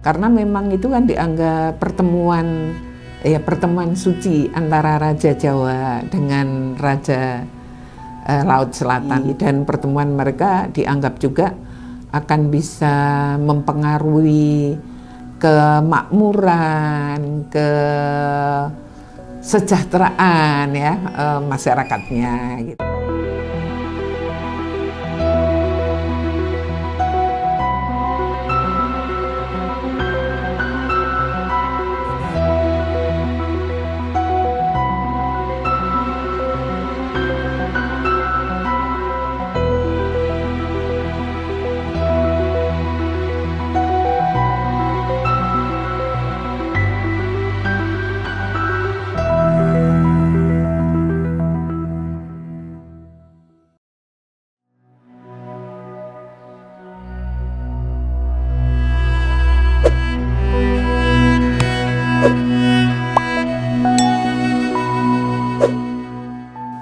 Karena memang itu kan dianggap pertemuan suci antara Raja Jawa dengan Raja Laut Selatan, dan pertemuan mereka dianggap juga akan bisa mempengaruhi kemakmuran, kesejahteraan ya masyarakatnya gitu.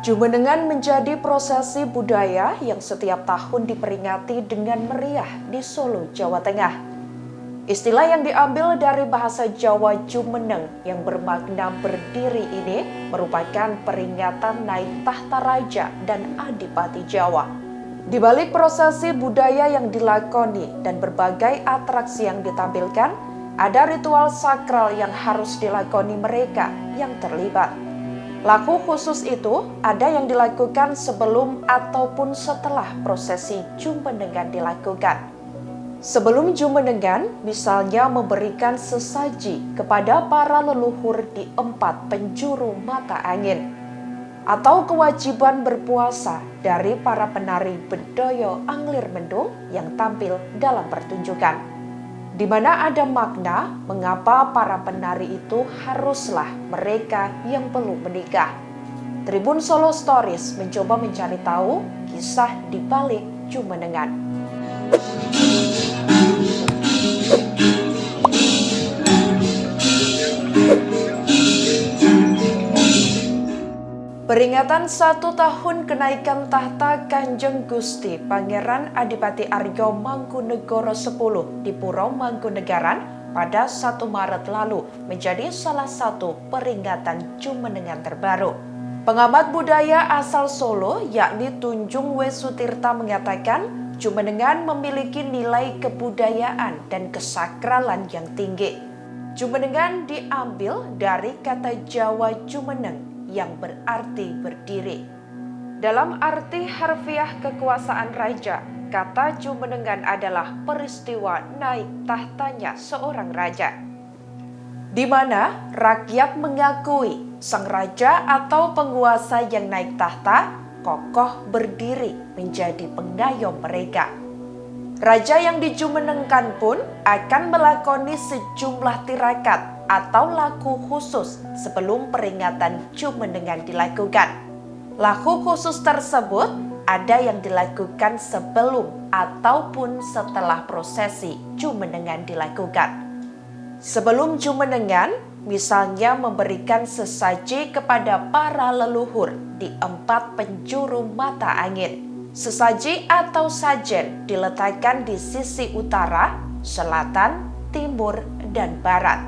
Jumenengan menjadi prosesi budaya yang setiap tahun diperingati dengan meriah di Solo, Jawa Tengah. Istilah yang diambil dari bahasa Jawa Jumeneng yang bermakna berdiri ini merupakan peringatan naik tahta raja dan adipati Jawa. Di balik prosesi budaya yang dilakoni dan berbagai atraksi yang ditampilkan, ada ritual sakral yang harus dilakoni mereka yang terlibat. Laku khusus itu ada yang dilakukan sebelum ataupun setelah prosesi Jumenengan dilakukan. Sebelum Jumenengan, misalnya memberikan sesaji kepada para leluhur di 4 penjuru mata angin, atau kewajiban berpuasa dari para penari Bedoyo Anglir Mendung yang tampil dalam pertunjukan, di mana ada makna mengapa para penari itu haruslah mereka yang belum menikah. Tribun Solo Stories mencoba mencari tahu kisah di balik Jumenengan. Peringatan 1 tahun kenaikan tahta Kanjeng Gusti Pangeran Adipati Aryo Mangkunegoro X di Puro Mangkunegaran pada 1 Maret lalu menjadi salah satu peringatan Jumenengan terbaru. Pengamat budaya asal Solo yakni Tunjung W. Sutirta mengatakan Jumenengan memiliki nilai kebudayaan dan kesakralan yang tinggi. Jumenengan diambil dari kata Jawa Jumeneng yang berarti berdiri. Dalam arti harfiah kekuasaan raja, kata Jumenengan adalah peristiwa naik tahtanya seorang raja, di mana rakyat mengakui sang raja atau penguasa yang naik tahta kokoh berdiri menjadi pengayom mereka. Raja yang dijumenengkan pun akan melakoni sejumlah tirakat atau laku khusus sebelum peringatan Jumenengan dilakukan. Laku khusus tersebut ada yang dilakukan sebelum ataupun setelah prosesi Jumenengan dilakukan. Sebelum Jumenengan, misalnya memberikan sesaji kepada para leluhur di 4 penjuru mata angin. Sesaji atau sajen diletakkan di sisi utara, selatan, timur, dan barat.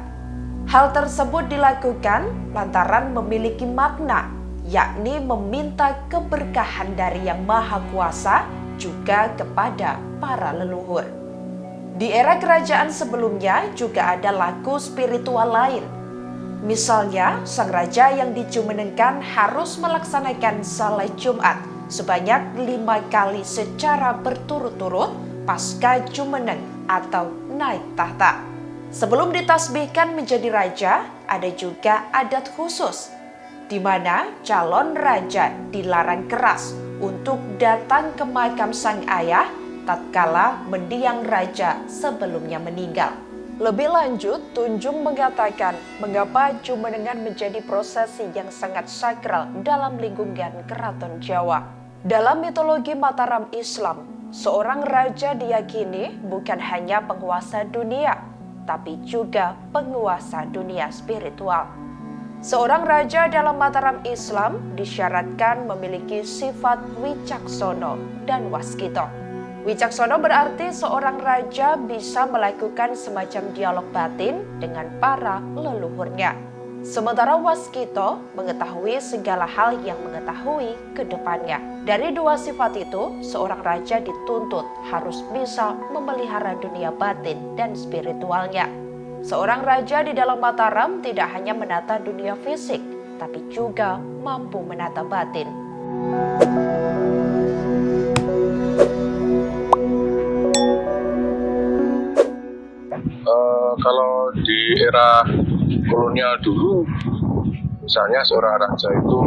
Hal tersebut dilakukan lantaran memiliki makna, yakni meminta keberkahan dari Yang Maha Kuasa juga kepada para leluhur. Di era kerajaan sebelumnya juga ada laku spiritual lain. Misalnya, sang raja yang dijumenengkan harus melaksanakan salat Jumat sebanyak 5 kali secara berturut-turut pasca Jumeneng atau naik tahta. Sebelum ditasbihkan menjadi raja, ada juga adat khusus, di mana calon raja dilarang keras untuk datang ke makam sang ayah tatkala mendiang raja sebelumnya meninggal. Lebih lanjut, Tunjung mengatakan mengapa Jumenengan menjadi prosesi yang sangat sakral dalam lingkungan Keraton Jawa. Dalam mitologi Mataram Islam, seorang raja diyakini bukan hanya penguasa dunia, tapi juga penguasa dunia spiritual. Seorang raja dalam Mataram Islam disyaratkan memiliki sifat wicaksono dan waskito. Wicaksono berarti seorang raja bisa melakukan semacam dialog batin dengan para leluhurnya. Sementara Waskito mengetahui segala hal yang mengetahui ke depannya. Dari dua sifat itu, seorang raja dituntut harus bisa memelihara dunia batin dan spiritualnya. Seorang raja di dalam Mataram tidak hanya menata dunia fisik, tapi juga mampu menata batin. Kalau di era kolonial dulu, misalnya seorang raja itu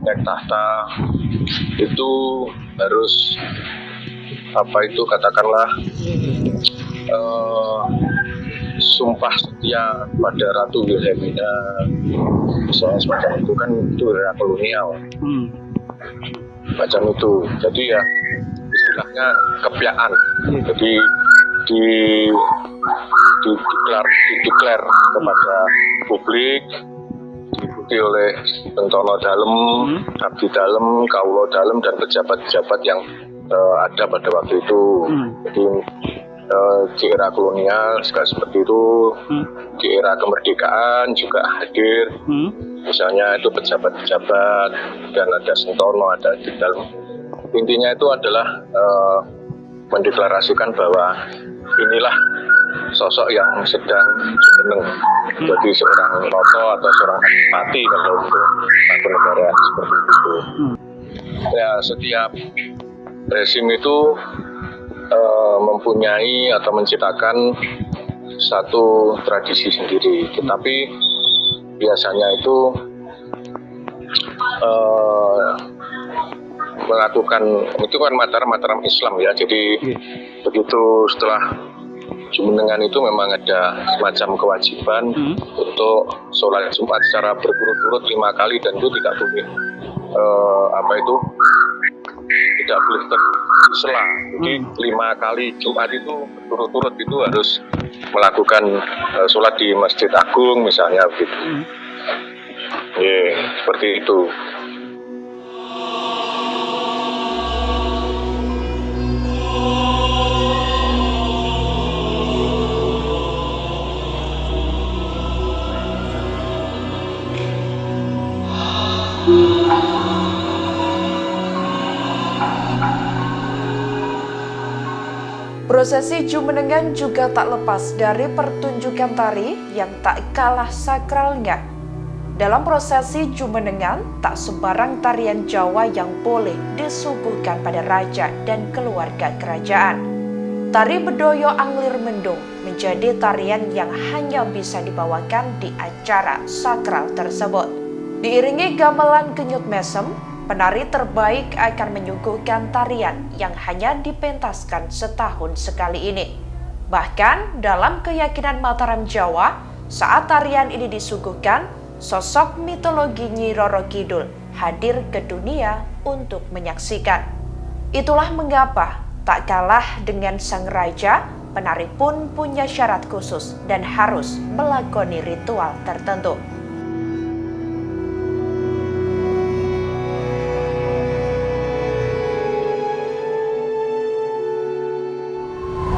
naik tahta itu harus katakanlah sumpah setia pada Ratu Wilhelmina, misalnya semacam itu kan, itu era kolonial macam itu. Jadi ya istilahnya kepiaan. Jadi dideklar kepada publik, diikuti oleh Bentono Dalem, Abdi Dalem, Kaulo Dalem, dan pejabat-pejabat yang ada pada waktu itu. Jadi di era kolonial segala seperti itu, di era kemerdekaan juga hadir, misalnya itu pejabat-pejabat, dan ada Sentono, ada Abdi Dalem. Intinya itu adalah mendeklarasikan bahwa inilah sosok yang sedang jeneng, jadi seorang roto atau seorang adipati kalau untuk satu negara seperti itu. Ya, setiap rezim itu mempunyai atau menciptakan satu tradisi sendiri, tetapi biasanya itu melakukan itu kan Mataram Islam ya. Jadi begitu setelah Jumenengan itu memang ada semacam kewajiban untuk sholat Jumat secara berturut-turut 5 kali, dan itu tidak boleh tidak boleh tersela. Jadi 5 kali Jumat itu berturut-turut itu harus melakukan sholat di Masjid Agung misalnya begitu. Seperti itu. Prosesi Jumenengan juga tak lepas dari pertunjukan tari yang tak kalah sakralnya. Dalam prosesi Jumenengan, tak sembarang tarian Jawa yang boleh disuguhkan pada raja dan keluarga kerajaan. Tari Bedoyo Anglir Mendung menjadi tarian yang hanya bisa dibawakan di acara sakral tersebut. Diiringi gamelan Genyut Mesem, penari terbaik akan menyuguhkan tarian yang hanya dipentaskan setahun sekali ini. Bahkan dalam keyakinan Mataram Jawa, saat tarian ini disuguhkan, sosok mitologi Nyi Roro Kidul hadir ke dunia untuk menyaksikan. Itulah mengapa tak kalah dengan sang raja, penari pun punya syarat khusus dan harus melakoni ritual tertentu.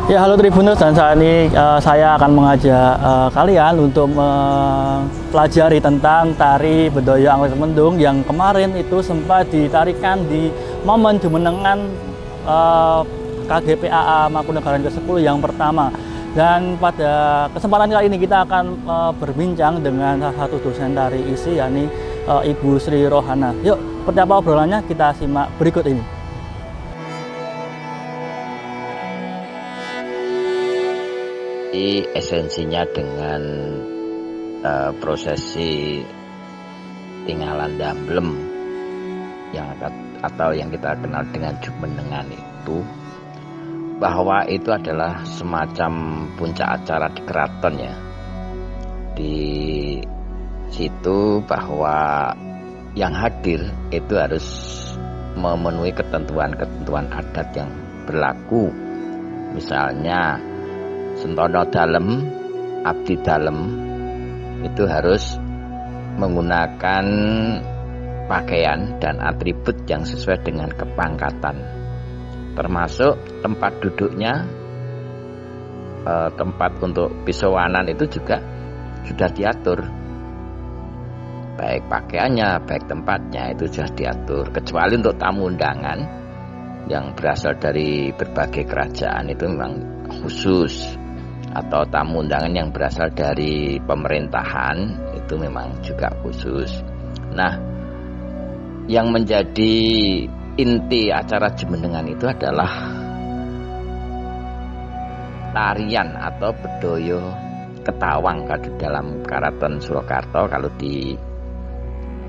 Ya, halo Tribuners, dan saat ini saya akan mengajak kalian untuk mempelajari tentang tari Bedoyo Anglir Mendung yang kemarin itu sempat ditarikan di momen Jumenengan KGPAA Mangkunegaran ke-10 yang pertama. Dan pada kesempatan kali ini kita akan berbincang dengan salah satu dosen tari ISI, yakni Ibu Sri Rohana. Yuk, seperti apa obrolannya kita simak berikut ini. Esensinya dengan prosesi tinggalan damblem atau yang kita kenal dengan Jumenengan itu, bahwa itu adalah semacam puncak acara di keraton ya. Di situ bahwa yang hadir itu harus memenuhi ketentuan-ketentuan adat yang berlaku. Misalnya Sentono Dalem, Abdi Dalem itu harus menggunakan pakaian dan atribut yang sesuai dengan kepangkatan. termasuk tempat duduknya, tempat untuk bisowanan itu juga sudah diatur, baik pakaiannya, baik tempatnya itu sudah diatur, kecuali untuk tamu undangan yang berasal dari berbagai kerajaan itu memang khusus, atau tamu undangan yang berasal dari pemerintahan itu memang juga khusus. Nah, yang menjadi inti acara Jumenengan itu adalah tarian atau bedoyo ketawang. Kalau di dalam Karaton Surakarta, kalau di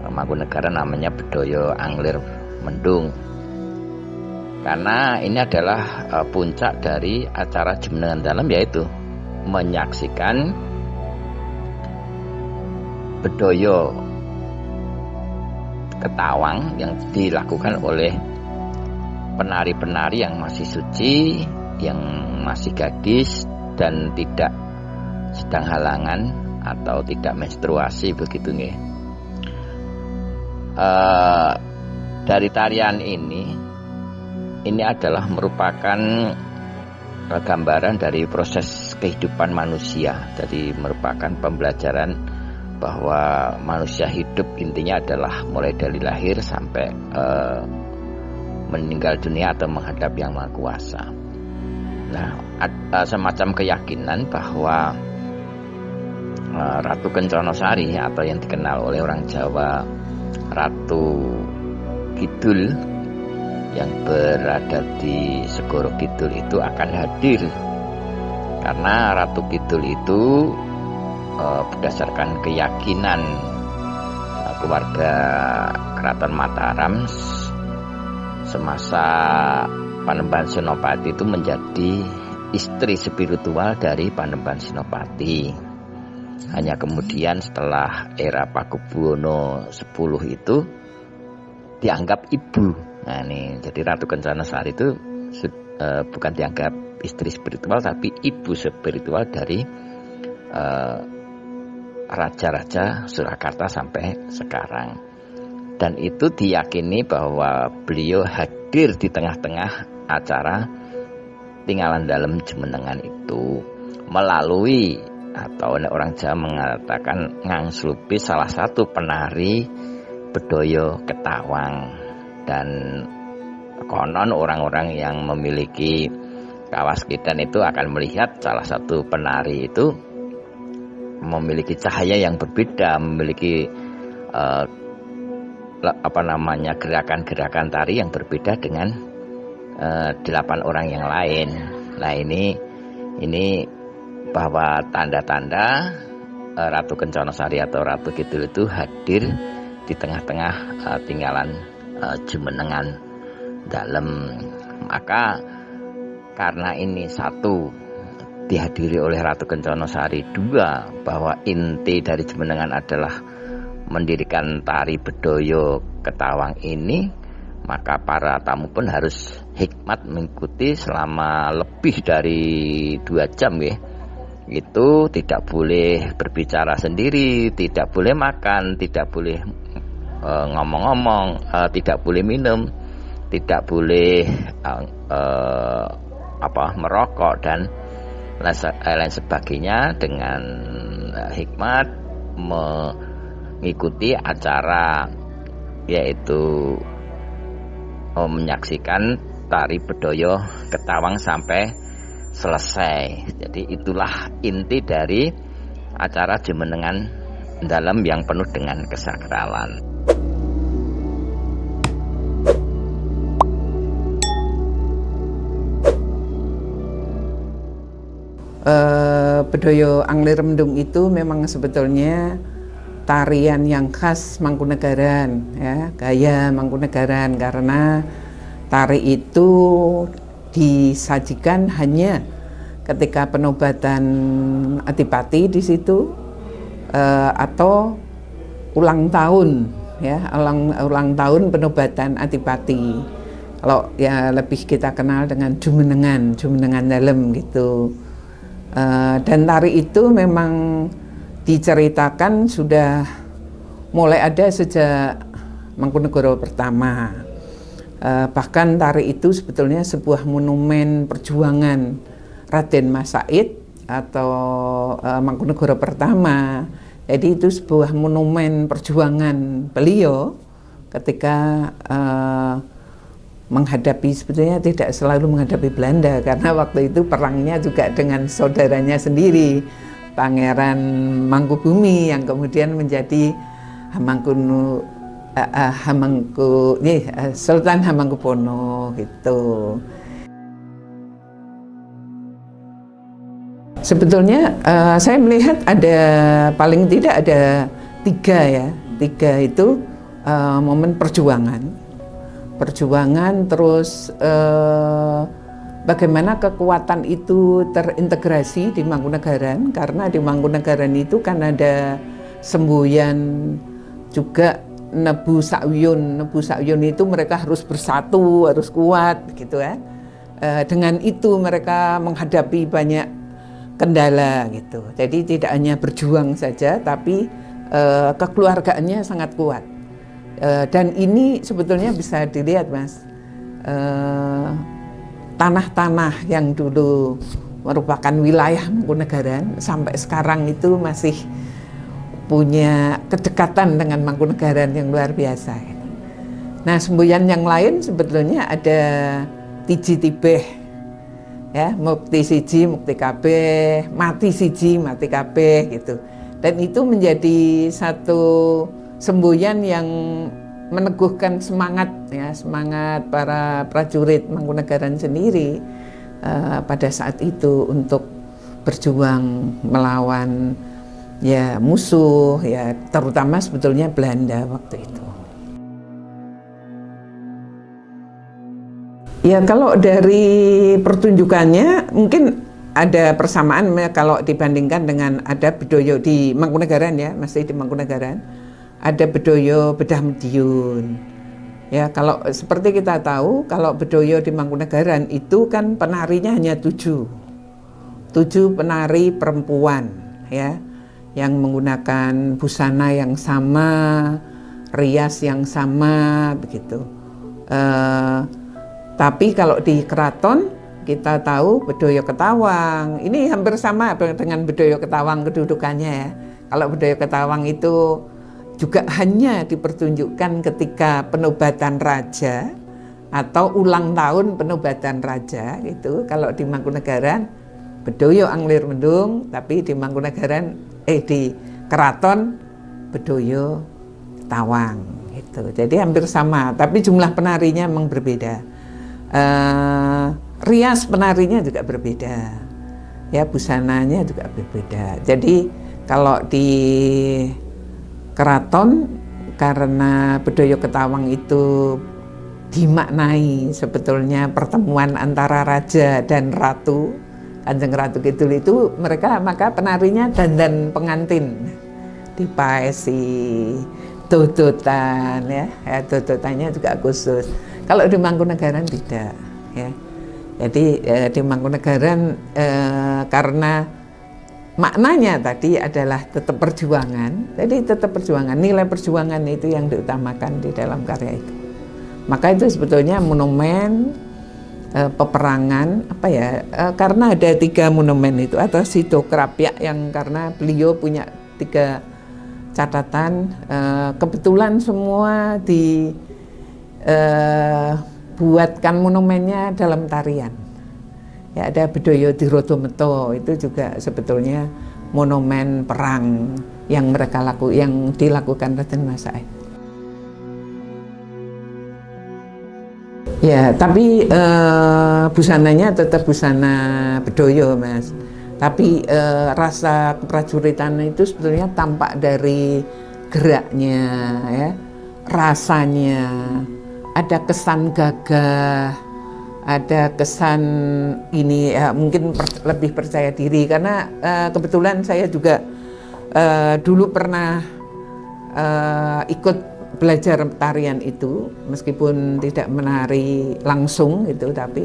Mangkunegaran namanya bedoyo Anglir Mendung. Karena ini adalah puncak dari acara Jumenengan Dalem, yaitu menyaksikan bedoyo ketawang yang dilakukan oleh penari-penari yang masih suci, yang masih gadis dan tidak sedang halangan atau tidak menstruasi, begitu nggih. Dari tarian ini adalah merupakan gambaran dari proses kehidupan manusia. Jadi merupakan pembelajaran bahwa manusia hidup intinya adalah mulai dari lahir sampai meninggal dunia atau menghadap Yang Maha Kuasa. Nah, semacam keyakinan bahwa Ratu Kenconosari atau yang dikenal oleh orang Jawa Ratu Kidul yang berada di Segoro Kidul itu akan hadir, karena Ratu Kidul itu berdasarkan keyakinan keluarga Keraton Mataram semasa Panembahan Senopati itu menjadi istri spiritual dari Panembahan Senopati. Hanya kemudian setelah era Pakubuwono X itu dianggap ibu. Nah ini, jadi Ratu Kenconosari itu bukan dianggap istri spiritual, tapi ibu spiritual dari raja-raja Surakarta sampai sekarang. Dan itu diyakini bahwa beliau hadir di tengah-tengah acara Tinggalan Dalem Jumenengan itu melalui, atau orang Jawa mengatakan ngangslupi, salah satu penari bedoyo ketawang. Dan konon orang-orang yang memiliki kawaskidan itu akan melihat salah satu penari itu memiliki cahaya yang berbeda, memiliki gerakan-gerakan tari yang berbeda dengan 8 orang yang lain. Nah ini bahwa tanda-tanda Ratu Kenconosari atau Ratu Kidul itu hadir di tengah-tengah tinggalan Jumenengan Dalem. Maka karena ini satu dihadiri oleh Ratu Kenconosari, dua bahwa inti dari Jumenengan adalah mendirikan tari bedoyo ketawang ini, maka para tamu pun harus hikmat mengikuti selama lebih dari 2 jam ya. Itu tidak boleh berbicara sendiri, tidak boleh makan, tidak boleh ngomong-ngomong, tidak boleh minum, tidak boleh merokok dan lain sebagainya, dengan hikmat mengikuti acara, yaitu menyaksikan tari bedoyo ketawang sampai selesai. Jadi itulah inti dari acara Jumenengan Dalem yang penuh dengan kesakralan. Bedoyo Anglir Mendung itu memang sebetulnya tarian yang khas Mangkunegaran, ya, gaya Mangkunegaran, karena tari itu disajikan hanya ketika penobatan Adipati di situ, atau ulang tahun, ya, ulang tahun penobatan Adipati. Kalau ya lebih kita kenal dengan Jumenengan Dalem gitu. Dan tari itu memang diceritakan sudah mulai ada sejak Mangkunegara pertama. Bahkan tari itu sebetulnya sebuah monumen perjuangan Raden Mas Said atau Mangkunegara pertama. Jadi itu sebuah monumen perjuangan beliau ketika menghadapi, sebetulnya tidak selalu menghadapi Belanda, karena waktu itu perangnya juga dengan saudaranya sendiri, Pangeran Mangkubumi yang kemudian menjadi Sultan Hamengkubuwono gitu. Sebetulnya saya melihat ada paling tidak ada tiga itu momen perjuangan, terus bagaimana kekuatan itu terintegrasi di Mangkunegaran, karena di Mangkunegaran itu kan ada semboyan juga Nebu Sakyun itu mereka harus bersatu, harus kuat gitu kan. Dengan itu mereka menghadapi banyak kendala gitu. Jadi tidak hanya berjuang saja, tapi kekeluargaannya sangat kuat. Dan ini sebetulnya bisa dilihat, Mas, tanah-tanah yang dulu merupakan wilayah Mangkunegaran sampai sekarang itu masih punya kedekatan dengan Mangkunegaran yang luar biasa. Nah, semboyan yang lain sebetulnya ada Tiji Tibeh, ya, mukti siji, mukti kabeh, mati siji, mati kabeh gitu. Dan itu menjadi satu semboyan yang meneguhkan semangat, ya, semangat para prajurit Mangkunegaran sendiri pada saat itu untuk berjuang melawan ya musuh, ya terutama sebetulnya Belanda waktu itu. Ya kalau dari pertunjukannya mungkin ada persamaan kalau dibandingkan dengan ada bedoyo di Mangkunegaran, ya masih di Mangkunegaran ada bedoyo Bedah Mediun. Ya kalau seperti kita tahu kalau bedoyo di Mangkunegaran itu kan penarinya hanya 7 penari perempuan, ya, yang menggunakan busana yang sama, rias yang sama begitu. Tapi kalau di keraton kita tahu bedoyo Ketawang ini hampir sama dengan bedoyo Ketawang kedudukannya, ya. Kalau bedoyo Ketawang itu juga hanya dipertunjukkan ketika penobatan raja atau ulang tahun penobatan raja gitu. Kalau di Mangkunegaran bedoyo Anglir Mendung, tapi di Mangkunegaran di keraton bedoyo Ketawang gitu. Jadi hampir sama, tapi jumlah penarinya memang berbeda. Rias penarinya juga berbeda, ya busananya juga berbeda. Jadi kalau di keraton karena bedoyo Ketawang itu dimaknai sebetulnya pertemuan antara raja dan ratu, Kanjeng Ratu Kidul itu, maka penarinya dandan pengantin, dipaesi, dodotan, ya dodotannya juga khusus. Kalau di Mangkunegaran tidak, ya. Jadi di Mangkunegaran karena maknanya tadi adalah tetap perjuangan, jadi tetap perjuangan, nilai perjuangan itu yang diutamakan di dalam karya itu. Maka itu sebetulnya monumen peperangan karena ada 3 monumen itu, atau Sido Krapyak yang karena beliau punya 3 catatan, kebetulan semua dibuatkan monumennya dalam tarian. Ya ada bedoyo Dirodometo itu juga sebetulnya monumen perang yang yang dilakukan Raden Mas Said. Ya, tapi busananya tetap busana bedoyo, Mas. Tapi rasa keprajuritan itu sebetulnya tampak dari geraknya, ya, rasanya. Ada kesan gagah, ada kesan ini, ya, mungkin lebih percaya diri. Karena kebetulan saya juga dulu pernah ikut belajar tarian itu, meskipun tidak menari langsung gitu, tapi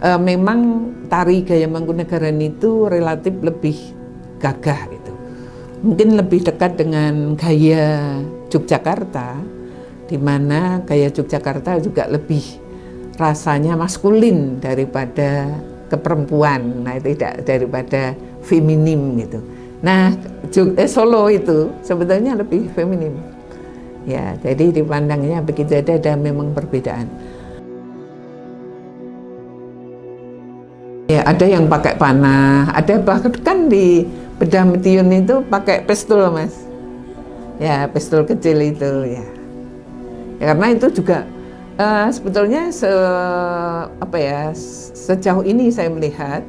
memang tari gaya Mangkunegaran itu relatif lebih gagah gitu. Mungkin lebih dekat dengan gaya Yogyakarta, di mana gaya Yogyakarta juga lebih rasanya maskulin daripada keperempuan, nah tidak daripada feminim gitu. Nah Solo itu sebetulnya lebih feminim ya, jadi dipandangnya begitu, ada memang perbedaan. Ya ada yang pakai panah, ada bahkan di bedah Madiun itu pakai pistol mas, ya pistol kecil itu ya, karena itu juga sebetulnya sejauh ini saya melihat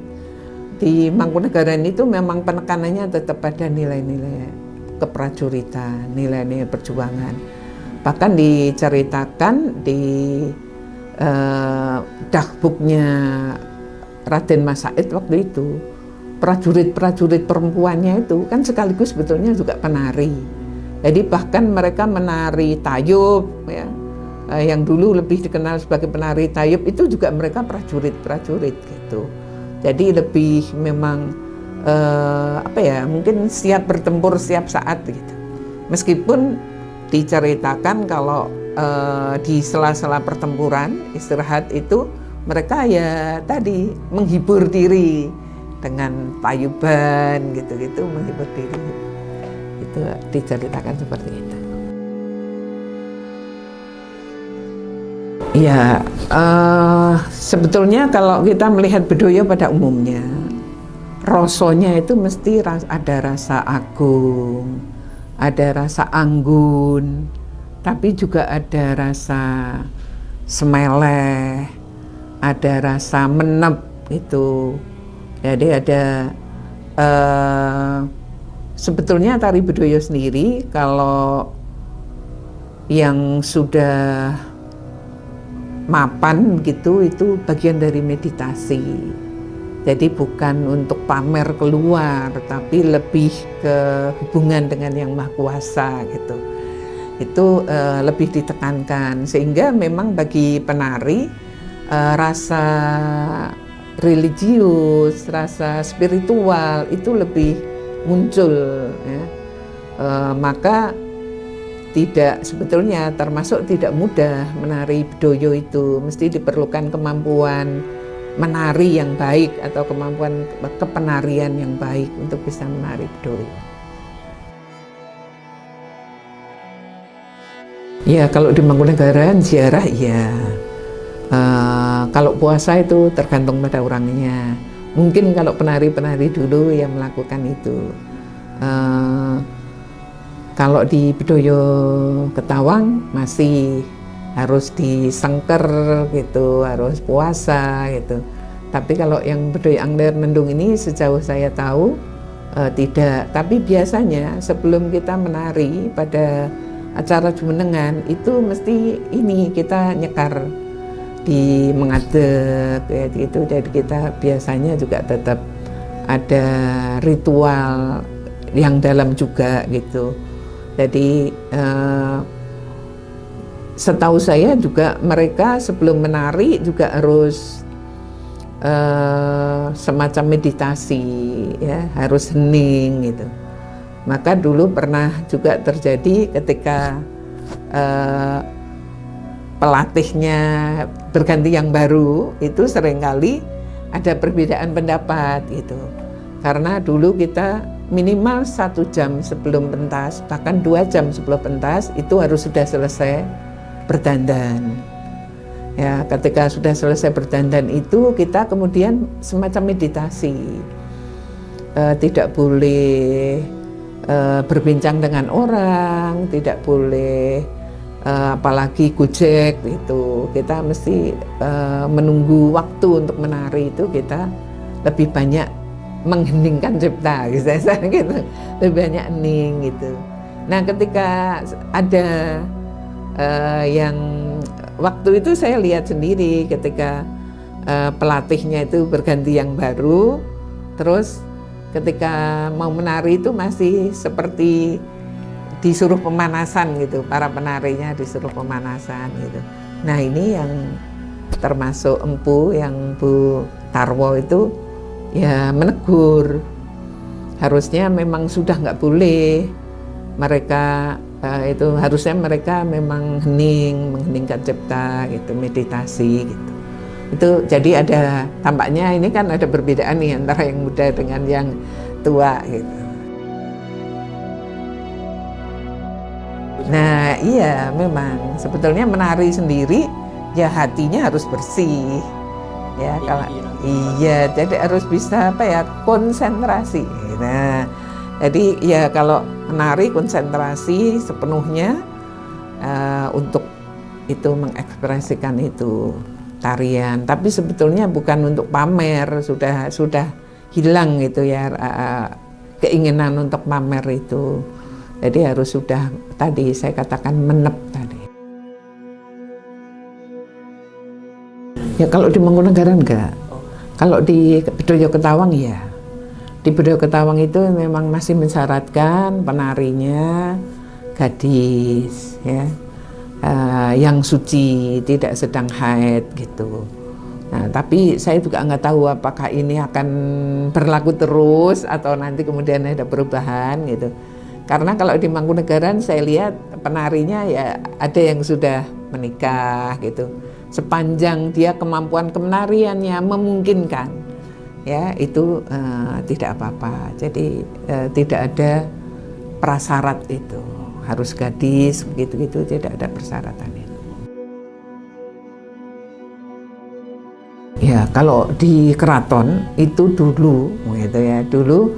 di Mangkunegaran itu memang penekanannya tetap pada nilai-nilai keprajuritan, nilai-nilai perjuangan. Bahkan diceritakan di dahbuknya Raden Mas Said waktu itu, prajurit-prajurit perempuannya itu kan sekaligus sebetulnya juga penari. Jadi bahkan mereka menari tayub ya, yang dulu lebih dikenal sebagai penari tayub itu juga mereka prajurit-prajurit gitu. Jadi lebih memang mungkin siap bertempur setiap saat gitu. Meskipun diceritakan kalau di sela-sela pertempuran istirahat itu mereka ya tadi menghibur diri dengan tayuban gitu-gitu, menghibur diri. Itu diceritakan seperti itu. Ya, sebetulnya kalau kita melihat Bedoyo pada umumnya, rasonya itu mesti ada rasa agung, ada rasa anggun, tapi juga ada rasa semeleh, ada rasa menep itu. Jadi ada sebetulnya tari Bedoyo sendiri kalau yang sudah mapan gitu itu bagian dari meditasi. Jadi bukan untuk pamer keluar, tapi lebih ke hubungan dengan Yang Maha Kuasa gitu. Itu lebih ditekankan sehingga memang bagi penari rasa religius, rasa spiritual itu lebih muncul ya. Maka tidak sebetulnya termasuk tidak mudah menari Bedoyo itu, mesti diperlukan kemampuan menari yang baik atau kemampuan kepenarian yang baik untuk bisa menari Bedoyo. Ya kalau di Mangkunegaran ziarah ya, kalau puasa itu tergantung pada orangnya. Mungkin kalau penari-penari dulu yang melakukan itu. Kalau di Bedoyo Ketawang masih harus disengker gitu, harus puasa gitu. Tapi kalau yang Bedoyo Angler Mendung ini sejauh saya tahu tidak. Tapi biasanya sebelum kita menari pada acara jumenengan itu mesti ini kita nyekar di mengadeg kayak gitu. Jadi kita biasanya juga tetap ada ritual yang dalam juga gitu. Jadi setahu saya juga mereka sebelum menari juga harus semacam meditasi ya, harus hening gitu. Maka dulu pernah juga terjadi ketika pelatihnya berganti yang baru, itu seringkali ada perbedaan pendapat gitu. Karena dulu kita minimal 1 jam sebelum pentas, bahkan 2 jam sebelum pentas itu harus sudah selesai berdandan. Ya, ketika sudah selesai berdandan itu kita kemudian semacam meditasi. Tidak boleh berbincang dengan orang, tidak boleh apalagi gojek itu. Kita mesti menunggu waktu untuk menari itu kita lebih banyak mengheningkan cipta gitu, lebih banyak hening gitu. Nah ketika ada yang waktu itu saya lihat sendiri ketika pelatihnya itu berganti yang baru, terus ketika mau menari itu masih seperti disuruh pemanasan gitu, para penarinya disuruh pemanasan gitu. Nah ini yang termasuk empu yang Bu Tarwo itu ya menegur, harusnya memang sudah nggak boleh mereka itu, harusnya mereka memang hening, mengheningkan cipta gitu, meditasi gitu. Itu jadi ada tampaknya ini kan ada perbedaan nih antara yang muda dengan yang tua gitu. Nah iya memang sebetulnya menari sendiri ya hatinya harus bersih ya kalau iya jadi harus bisa apa ya konsentrasi. Nah jadi ya kalau menari konsentrasi sepenuhnya untuk itu mengekspresikan itu tarian, tapi sebetulnya bukan untuk pamer, sudah hilang gitu ya keinginan untuk pamer itu. Jadi harus sudah tadi saya katakan menep tadi. Ya kalau di Mangkunegaran enggak. Kalau di Bedoyo Ketawang ya. Di Bedoyo Ketawang itu memang masih mensyaratkan penarinya gadis ya. Yang suci, tidak sedang haid gitu. Nah, tapi saya juga nggak tahu apakah ini akan berlaku terus atau nanti kemudian ada perubahan gitu. Karena kalau di Mangkunegaran saya lihat penarinya ya ada yang sudah menikah gitu. Sepanjang dia kemampuan kemenariannya memungkinkan, ya itu tidak apa-apa. Jadi tidak ada prasyarat itu harus gadis begitu-gitu, tidak ada persyaratan itu. Ya kalau di keraton itu dulu, gitu ya dulu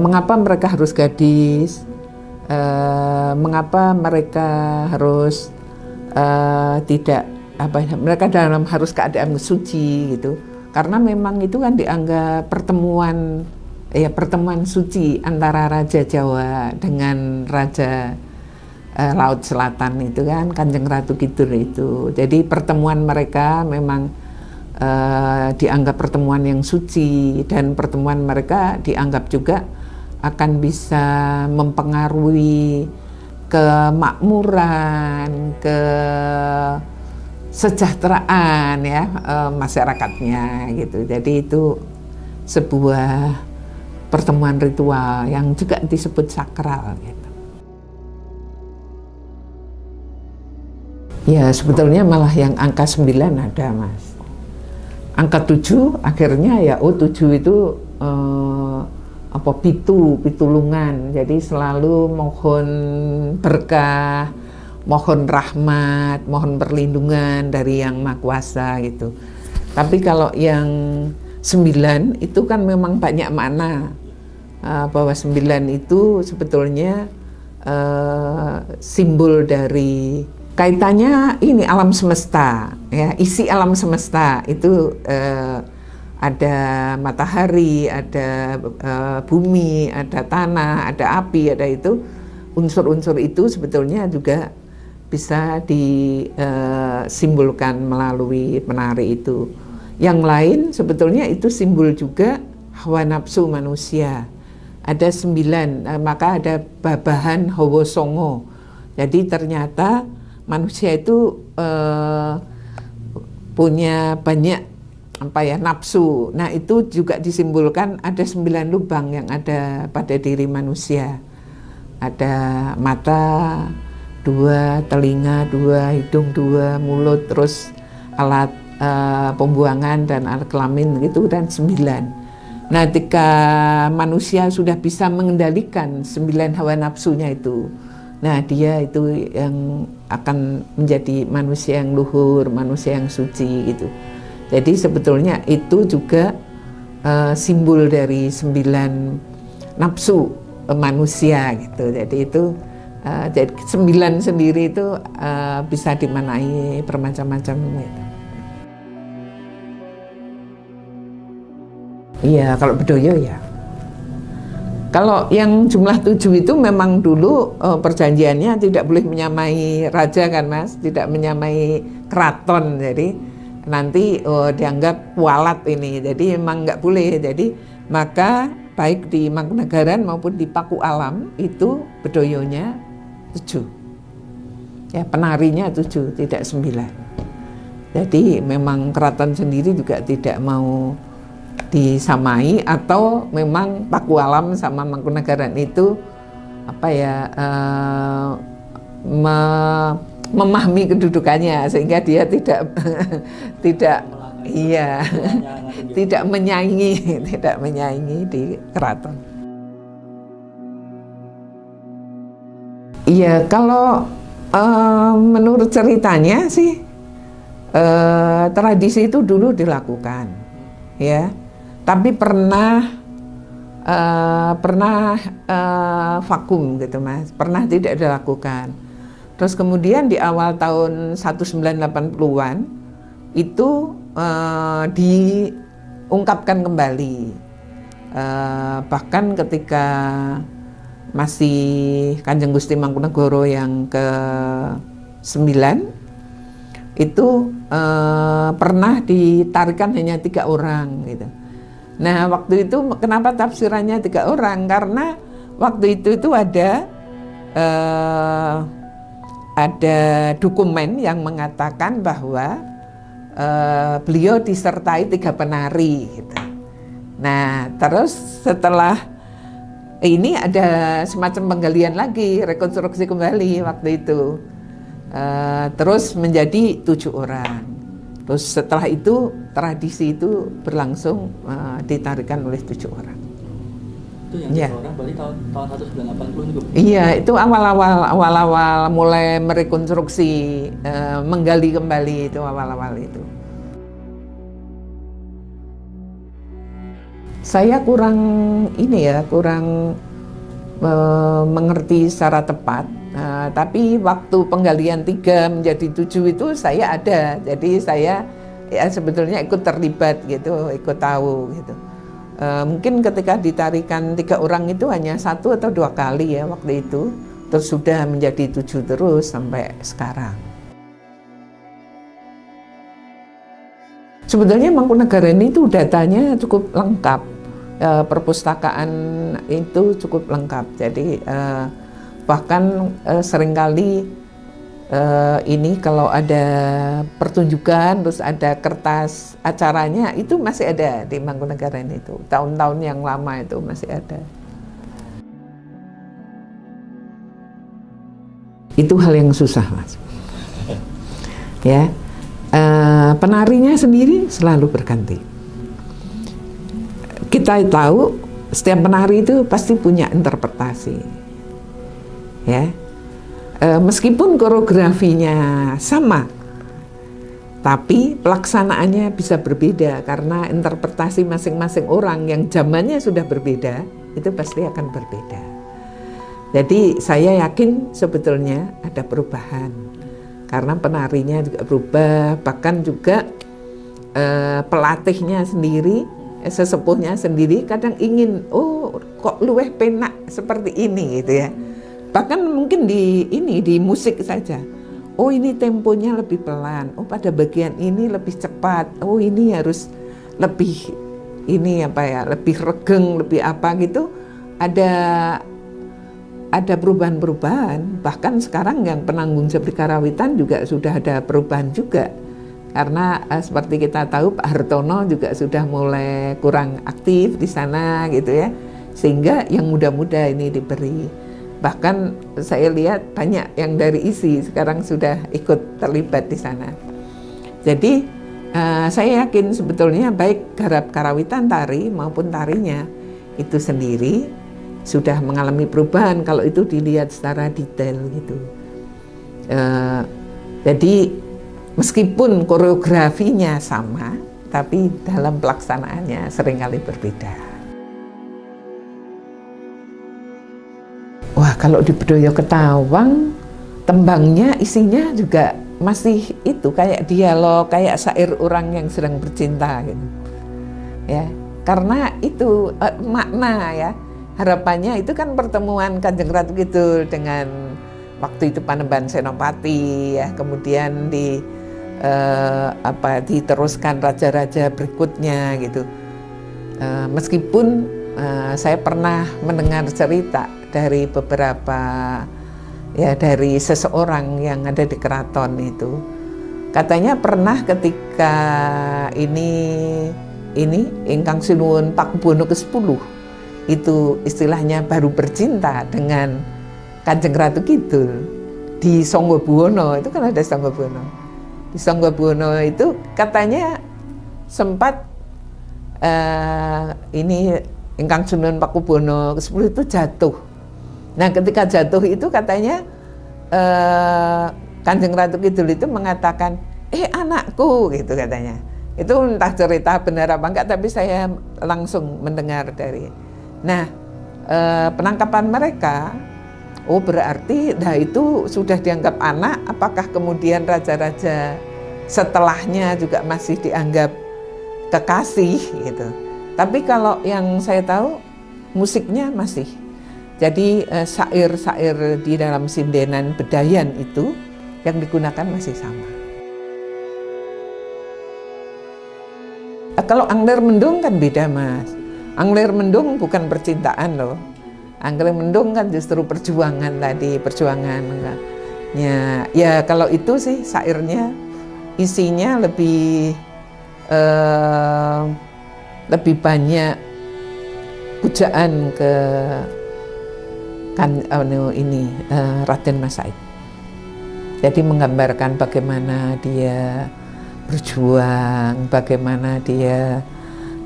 mengapa mereka harus gadis? Mengapa mereka harus tidak apa mereka dalam harus keadaan suci gitu karena memang itu kan dianggap pertemuan suci antara Raja Jawa dengan Raja Laut Selatan itu kan Kanjeng Ratu Kidul itu jadi pertemuan mereka memang dianggap pertemuan yang suci dan pertemuan mereka dianggap juga akan bisa mempengaruhi kemakmuran, kesejahteraan ya masyarakatnya gitu. Jadi itu sebuah pertemuan ritual yang juga disebut sakral gitu. Ya sebetulnya malah yang angka 9 ada Mas. Angka 7 akhirnya ya 7 itu pitulungan, jadi selalu mohon berkah, mohon rahmat, mohon perlindungan dari Yang Maha Kuasa gitu. Tapi kalau yang 9 itu kan memang banyak makna, bahwa 9 itu sebetulnya simbol dari kaitannya ini alam semesta, ya isi alam semesta itu ada matahari, ada bumi, ada tanah, ada api, ada itu unsur-unsur itu sebetulnya juga bisa disimbolkan melalui penari itu. Yang lain sebetulnya itu simbol juga hawa nafsu manusia. Ada 9, maka ada babahan hawa songo. Jadi ternyata manusia itu punya banyak nafsu. Nah itu juga disimbolkan ada 9 lubang yang ada pada diri manusia. Ada mata 2, telinga 2, hidung 2, mulut, terus alat pembuangan dan alat kelamin gitu dan 9. Nah ketika manusia sudah bisa mengendalikan 9 hawa nafsunya itu, nah dia itu yang akan menjadi manusia yang luhur, manusia yang suci gitu. Jadi sebetulnya itu juga simbol dari 9 nafsu manusia gitu. Jadi itu jadi 9 sendiri itu bisa dimaknai bermacam-macam gitu. Iya, kalau Bedoyo ya. Kalau yang jumlah 7 itu memang dulu perjanjiannya tidak boleh menyamai raja kan Mas, tidak menyamai keraton. Jadi nanti dianggap kualat ini, jadi memang nggak boleh. Jadi maka baik di Mangkunegaran maupun di Paku Alam itu Bedoyonya 7 ya, penarinya 7 tidak 9. Jadi memang keraton sendiri juga tidak mau disamai, atau memang Paku Alam sama Mangkunegaran itu memahami kedudukannya sehingga dia tidak Iya, tidak menyaingi, tidak menyaingi di keraton. Iya, kalau menurut ceritanya sih tradisi itu dulu dilakukan, ya. Tapi pernah vakum gitu Mas, pernah tidak dilakukan. Terus kemudian di awal tahun 1980-an itu diungkapkan kembali, bahkan ketika masih Kanjeng Gusti Mangkunegoro yang ke-9 itu pernah ditarikan hanya 3 orang gitu. Nah waktu itu kenapa tafsirannya 3 orang? Karena waktu itu ada dokumen yang mengatakan bahwa beliau disertai 3 penari gitu. Nah terus setelah ini ada semacam penggalian lagi, rekonstruksi kembali waktu itu, terus menjadi 7 orang. Terus setelah itu tradisi itu berlangsung ditarikan oleh 7 orang. Itu yang 7 orang berarti tahun 1980 juga? Iya, itu awal-awal mulai merekonstruksi, menggali kembali itu awal-awal itu. Saya kurang mengerti secara tepat, tapi waktu penggalian 3 menjadi 7 itu saya ada, jadi saya ya sebetulnya ikut terlibat gitu, ikut tahu gitu. Mungkin ketika ditarikan 3 orang itu hanya 1 atau 2 kali ya waktu itu, terus sudah menjadi 7 terus sampai sekarang. Sebetulnya Mangkunegaran itu datanya cukup lengkap, perpustakaan itu cukup lengkap. Jadi bahkan seringkali ini kalau ada pertunjukan terus ada kertas acaranya itu masih ada di Mangkunegaran itu. Tahun-tahun yang lama itu masih ada. Itu hal yang susah Mas. Ya. Penarinya sendiri selalu berganti. Kita tahu setiap penari itu pasti punya interpretasi, ya. Meskipun koreografinya sama, tapi pelaksanaannya bisa berbeda karena interpretasi masing-masing orang yang zamannya sudah berbeda itu pasti akan berbeda. Jadi saya yakin sebetulnya ada perubahan. Karena penarinya juga berubah, bahkan juga pelatihnya sendiri, sesepuhnya sendiri kadang ingin, oh kok luweh penak seperti ini gitu ya. Bahkan mungkin di musik saja, oh ini temponya lebih pelan, oh pada bagian ini lebih cepat, oh ini harus lebih lebih regeng, lebih apa gitu. Ada perubahan-perubahan, bahkan sekarang yang penanggung seperti Karawitan juga sudah ada perubahan juga. Karena seperti kita tahu Pak Hartono juga sudah mulai kurang aktif di sana gitu ya. Sehingga yang muda-muda ini diberi. Bahkan saya lihat banyak yang dari ISI sekarang sudah ikut terlibat di sana. Jadi saya yakin sebetulnya baik garap Karawitan tari maupun tarinya itu sendiri sudah mengalami perubahan kalau itu dilihat secara detail gitu. Jadi meskipun koreografinya sama, tapi dalam pelaksanaannya seringkali berbeda. Wah, kalau di Bedoyo Ketawang, tembangnya isinya juga masih itu kayak dialog, kayak syair orang yang sedang bercinta gitu. Ya, karena itu makna ya. Harapannya itu kan pertemuan Kanjeng Ratu Kidul dengan waktu itu Panembahan Senopati ya, kemudian diteruskan raja-raja berikutnya gitu. Meskipun saya pernah mendengar cerita dari dari seseorang yang ada di keraton itu, katanya pernah ketika ini Ingkang Sinuwun Pakubono ke-10 itu istilahnya baru bercinta dengan Kanjeng Ratu Kidul di Sanggabuwana, itu kan ada Sanggabuwana. Di Sanggabuwana itu katanya sempat ini Ingkang Sunan Pakubono ke-10 itu jatuh. Nah, ketika jatuh itu katanya Kanjeng Ratu Kidul itu mengatakan, anakku, gitu katanya. Itu entah cerita benar apa enggak, tapi saya langsung mendengar dari. Nah, penangkapan mereka, berarti itu sudah dianggap anak. Apakah kemudian raja-raja setelahnya juga masih dianggap kekasih gitu? Tapi kalau yang saya tahu musiknya masih. Jadi syair-syair di dalam sindenan Bedayan itu yang digunakan masih sama. Kalau Anglir Mendung kan beda, Mas. Anglir Mendung bukan percintaan loh. Anglir Mendung kan justru perjuangan tadi, perjuangan. Ya kalau itu sih syairnya isinya lebih banyak pujaan ke Raden Mas Said. Jadi menggambarkan bagaimana dia berjuang, bagaimana dia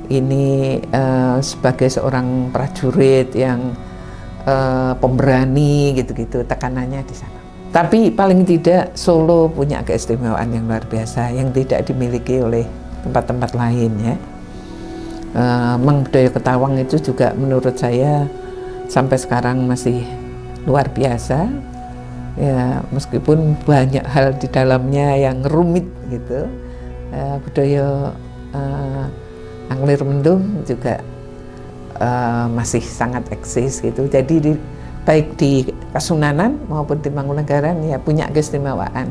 ini sebagai seorang prajurit yang pemberani gitu-gitu, tekanannya di sana. Tapi paling tidak Solo punya keistimewaan yang luar biasa yang tidak dimiliki oleh tempat-tempat lain ya. Budaya Ketawang itu juga menurut saya sampai sekarang masih luar biasa ya, meskipun banyak hal di dalamnya yang rumit gitu. Budaya Anglir Mendung juga masih sangat eksis gitu. Jadi baik di Kasunanan maupun di Mangkunegaran ya punya keistimewaan.